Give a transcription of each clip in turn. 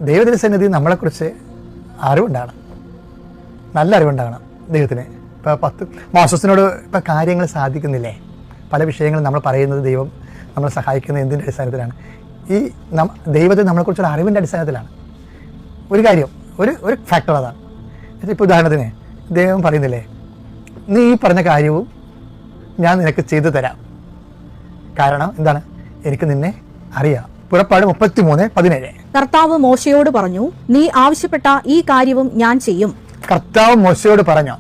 ദൈവത്തിൻ്റെ സന്നിധി നമ്മളെക്കുറിച്ച് അറിവുണ്ടാകണം, നല്ല അറിവുണ്ടാകണം ദൈവത്തിന്. ഇപ്പോൾ മോസസിനോട് ഇപ്പോൾ കാര്യങ്ങൾ സാധിക്കുന്നില്ലേ, പല വിഷയങ്ങളും നമ്മൾ പറയുന്നത് ദൈവം നമ്മളെ സഹായിക്കുന്നത് എന്തിൻ്റെ അടിസ്ഥാനത്തിലാണ്? ഈ ദൈവത്തെ നമ്മളെക്കുറിച്ചുള്ള അറിവിൻ്റെ അടിസ്ഥാനത്തിലാണ്. ഒരു കാര്യം, ഒരു ഫാക്ടർ അതാണ്. ഇപ്പോൾ ഉദാഹരണത്തിന് ദൈവം പറയുന്നില്ലേ, നീ ഈ പറഞ്ഞ കാര്യവും ഞാൻ നിനക്ക് ചെയ്തു തരാം, കാരണം എന്താണ്? എനിക്ക് നിന്നെ അറിയാം. പുറപ്പാട് 33:17. കർത്താവ് മോശയോട് പറഞ്ഞു, നീ ആവശ്യപ്പെട്ട ഈ കാര്യവും ഞാൻ ചെയ്യും. കർത്താവ് മോശയോട് പറഞ്ഞു,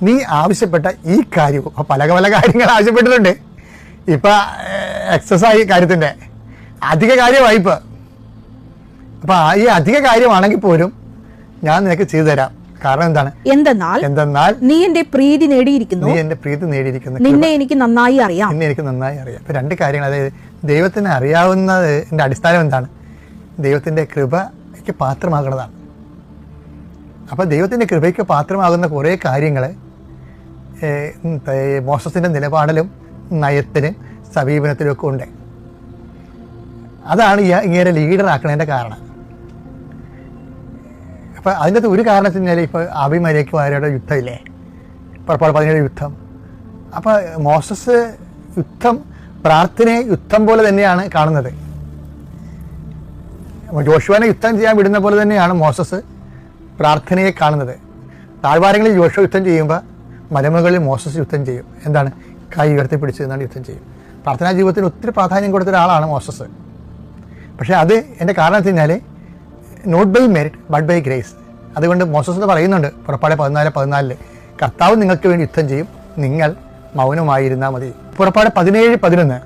നീ ആവശ്യപ്പെട്ട ഈ കാര്യവും. അപ്പോൾ പല കാര്യങ്ങൾ ആവശ്യപ്പെട്ടിട്ടുണ്ട്. ഇപ്പം എക്സസൈസ് കാര്യത്തിൻ്റെ അധിക കാര്യമായി ഇപ്പോൾ. അപ്പം ഈ അധിക കാര്യമാണെങ്കിൽ പോലും ഞാൻ നിനക്ക് ചെയ്തു തരാം. കാരണം എന്തെന്നാൽ നീ എന്റെ പ്രീതി നേടിയിരിക്കുന്നു. നിന്നെ എനിക്ക് നന്നായി അറിയാം. ഇപ്പം രണ്ട് കാര്യങ്ങൾ. അതായത് ദൈവത്തിന് അറിയാവുന്നതിൻ്റെ അടിസ്ഥാനം എന്താണ്? ദൈവത്തിൻ്റെ കൃപയ്ക്ക് പാത്രമാകുന്നതാണ്. അപ്പോൾ ദൈവത്തിൻ്റെ കൃപയ്ക്ക് പാത്രമാകുന്ന കുറേ കാര്യങ്ങൾ മോസസിൻ്റെ നിലപാടിലും നയത്തിനും സമീപനത്തിലും ഒക്കെ ഉണ്ട്. അതാണ് ഇങ്ങനെ ലീഡറാക്കണതിൻ്റെ കാരണം. അപ്പോൾ അതിൻ്റെ അകത്ത് ഒരു കാരണത്തിന് കഴിഞ്ഞാൽ ഇപ്പോൾ അബിമലേക്കുമാരുടെ യുദ്ധമില്ലേ, പുറപ്പാട് 17 യുദ്ധം. അപ്പോൾ മോസസ് പ്രാർത്ഥനയെ യുദ്ധം പോലെ തന്നെയാണ് കാണുന്നത്. ജോഷുവിനെ യുദ്ധം ചെയ്യാൻ വിടുന്ന പോലെ തന്നെയാണ് മോസസ് പ്രാർത്ഥനയെ കാണുന്നത്. താഴ്വാരങ്ങളിൽ ജോഷുവ യുദ്ധം ചെയ്യുമ്പോൾ മലമുകളിൽ മോസസ് യുദ്ധം ചെയ്യും. എന്താണ്? കൈ ഉയർത്തിപ്പിടിച്ച് നിന്നാണ് യുദ്ധം ചെയ്യും. പ്രാർത്ഥനാ ജീവിതത്തിന് ഒത്തിരി പ്രാധാന്യം കൊടുത്ത ഒരാളാണ് മോസസ്. പക്ഷേ അത് എൻ്റെ കാരണം വെച്ച് കഴിഞ്ഞാൽ not by merit but by grace. അതുകൊണ്ട് മോസസ് എന്ന് പറയുന്നുണ്ട് പുറപ്പാട് 14:14 കർത്താവ് നിങ്ങൾക്ക് വേണ്ടി യുദ്ധം ചെയ്യും, നിങ്ങൾ മൗനമായിരുന്നാൽ മതി. പുറപ്പാട് 17:11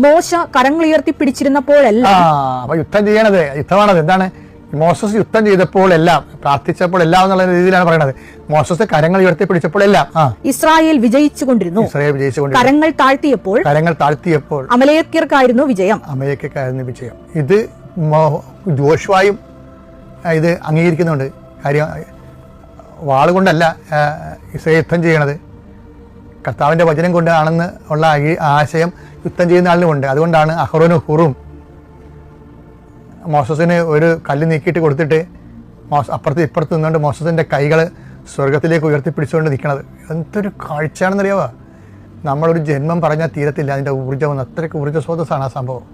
മോശ കരങ്ങളുയർത്തി പിടിച്ചിരുന്നപ്പോഴെല്ലാം. അപ്പൊ യുദ്ധമാണത്. എന്താണ്? മോസസ് യുദ്ധം ചെയ്തപ്പോഴെല്ലാം, പ്രാർത്ഥിച്ചപ്പോഴെല്ലാം എന്നുള്ള രീതിയിലാണ് പറയുന്നത്. മോസസ് കരങ്ങൾ ഉയർത്തി പിടിച്ചപ്പോഴെല്ലാം ഇസ്രായേൽ വിജയിച്ചുകൊണ്ടിരുന്നു. കരങ്ങൾ താഴ്ത്തിയപ്പോൾ അമലേക്യർക്കായിരുന്നു വിജയം. ഇത് ജോഷുവായും ഇത് അംഗീകരിക്കുന്നുണ്ട്. കാര്യം വാളുകൊണ്ടല്ല ഇസ്രായേൽ യുദ്ധം ചെയ്യണത്, കർത്താവിൻ്റെ വചനം കൊണ്ടാണെന്ന് ഉള്ള ആശയം യുദ്ധം ചെയ്യുന്ന ആളിനുമുണ്ട്. അതുകൊണ്ടാണ് അഹ്റോനും ഹൂറും മോസസിന് ഒരു കല്ല് നീക്കിയിട്ട് കൊടുത്തിട്ട് അപ്പുറത്ത് ഇപ്പുറത്ത് നിന്നുകൊണ്ട് മോസസിൻ്റെ കൈകൾ സ്വർഗത്തിലേക്ക് ഉയർത്തിപ്പിടിച്ചുകൊണ്ട് നിൽക്കണത്. എന്തൊരു കാഴ്ചയാണെന്നറിയാവോ? നമ്മളൊരു ജന്മം പറഞ്ഞാൽ തീരത്തില്ല അതിൻ്റെ ഊർജ്ജം. അത്രയ്ക്ക് ഊർജ്ജ സ്രോതസ്സാണ് ആ സംഭവം.